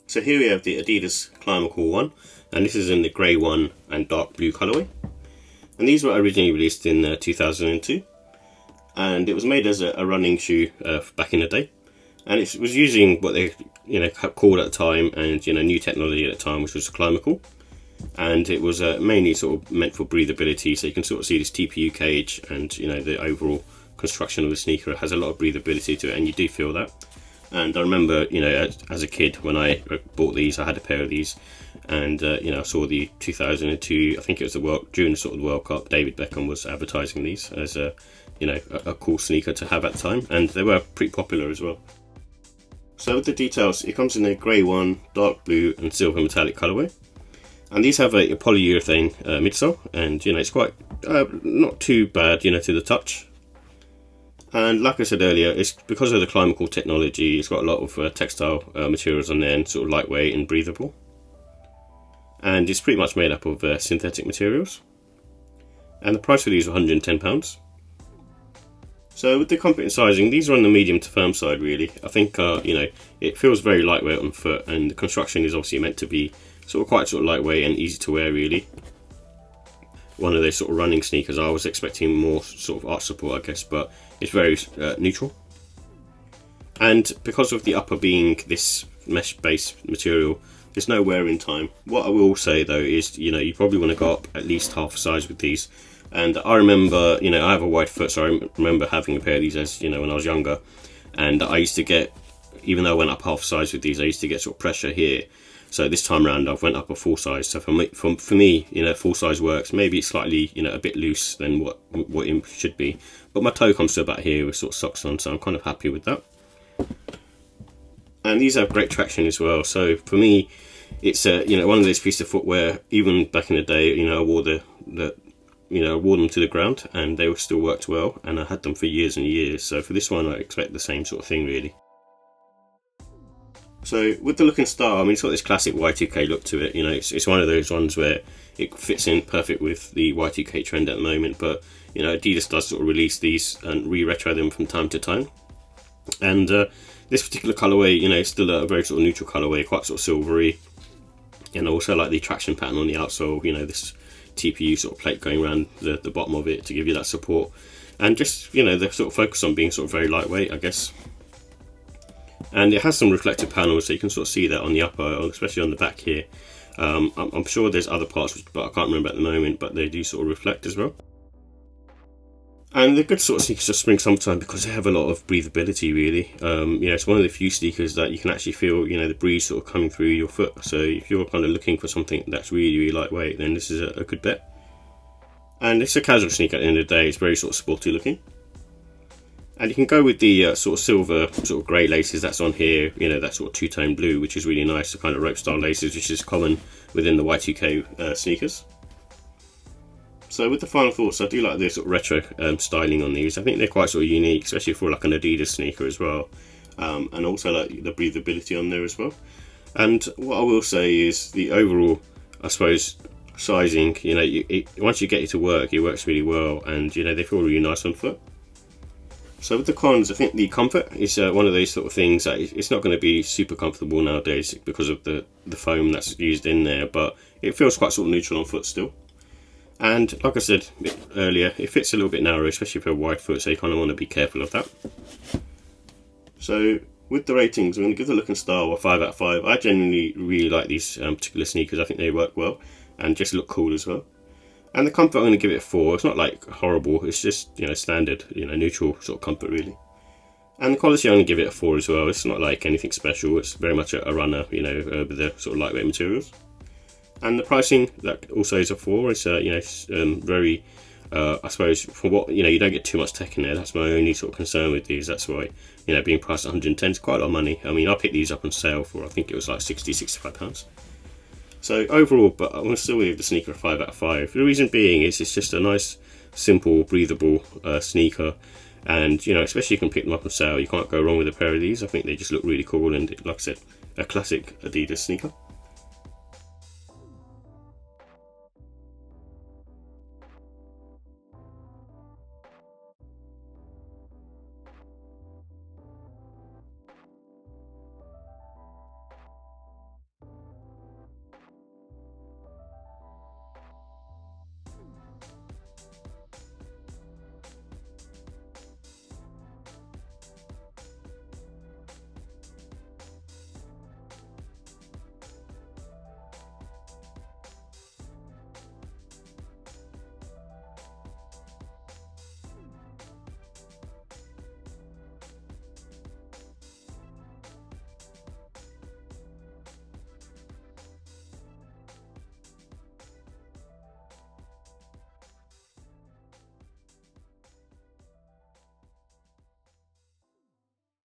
So here we have the Adidas Climacool one, and this is in the grey one and dark blue colourway. And these were originally released in 2002, and it was made as a running shoe back in the day. And it was using what they called at the time, and new technology at the time, which was Climacool. And it was mainly sort of meant for breathability, so you can sort of see this TPU cage, and the overall construction of the sneaker has a lot of breathability to it, and you do feel that. And I remember, as a kid, when I bought these, I had a pair of these, and I saw the 2002. I think it was during the sort of World Cup. David Beckham was advertising these as a cool sneaker to have at the time, and they were pretty popular as well. So with the details, it comes in a grey one, dark blue, and silver metallic colourway. And these have a polyurethane midsole, and it's quite not too bad, to the touch. And like I said earlier, it's because of the Climacool technology. It's got a lot of textile materials on there, and sort of lightweight and breathable. And it's pretty much made up of synthetic materials. And the price for these are £110. So with the comfort and sizing, these are on the medium to firm side really. I think it feels very lightweight on foot, and the construction is obviously meant to be quite lightweight and easy to wear really. One of those sort of running sneakers. I was expecting more sort of arch support, I guess, but it's very neutral. And because of the upper being this mesh based material, there's no wear in time. What I will say though is, you probably want to go up at least half a size with these. And I remember, I have a wide foot, so I remember having a pair of these as, when I was younger. And I used to get, even though I went up half size with these, I used to get sort of pressure here. So this time around, I've went up a full size. So for me, full size works. Maybe it's slightly, a bit loose than what it should be. But my toe comes to about here with sort of socks on, so I'm kind of happy with that. And these have great traction as well. So for me, it's one of those pieces of footwear. Even back in the day, I wore wore them to the ground, and they still worked well. And I had them for years and years. So for this one, I expect the same sort of thing, really. So with the look and style, it's got this classic Y2K look to it. It's one of those ones where it fits in perfect with the Y2K trend at the moment. But Adidas does sort of release these and re-retro them from time to time. And this particular colorway, is still a very sort of neutral colorway, quite sort of silvery. And also like the traction pattern on the outsole. This TPU sort of plate going around the bottom of it to give you that support. And just they sort of focus on being sort of very lightweight, I guess. And it has some reflective panels, so you can sort of see that on the upper, especially on the back here. I'm sure there's other parts, but I can't remember at the moment, but they do sort of reflect as well. And they're good sort of sneakers for spring, summertime, because they have a lot of breathability really. It's one of the few sneakers that you can actually feel, the breeze sort of coming through your foot. So if you're kind of looking for something that's really, really lightweight, then this is a good bet. And it's a casual sneaker at the end of the day. It's very sort of sporty looking. And you can go with the sort of silver, sort of grey laces that's on here, that sort of two-tone blue, which is really nice, the kind of rope style laces, which is common within the Y2K sneakers. So with the final thoughts, I do like the sort of retro styling on these. I think they're quite sort of unique, especially for like an Adidas sneaker as well. And also like the breathability on there as well. And what I will say is the overall, I suppose, sizing, once you get it to work, it works really well, and they feel really nice on foot. So with the cons, I think the comfort is one of those sort of things that it's not going to be super comfortable nowadays because of the foam that's used in there, but it feels quite sort of neutral on foot still. And like I said earlier, it fits a little bit narrow, especially for a wide foot, so you kind of want to be careful of that. So with the ratings, I'm going to give the look and style a 5 out of 5. I genuinely really like these particular sneakers. I think they work well and just look cool as well. And the comfort, I'm going to give it a 4. It's not like horrible, it's just standard, neutral sort of comfort really. And the quality, I'm going to give it a 4 as well. It's not like anything special, it's very much a runner, with the sort of lightweight materials. And the pricing, that also is a 4. It's very, I suppose, for what, you don't get too much tech in there. That's my only sort of concern with these. That's why, being priced at 110 is quite a lot of money. I picked these up on sale for, I think it was like £60–65. So overall, but I'm going to still give the sneaker a 5 out of 5. The reason being is it's just a nice, simple, breathable sneaker. And, especially you can pick them up on sale. You can't go wrong with a pair of these. I think they just look really cool, and like I said, a classic Adidas sneaker.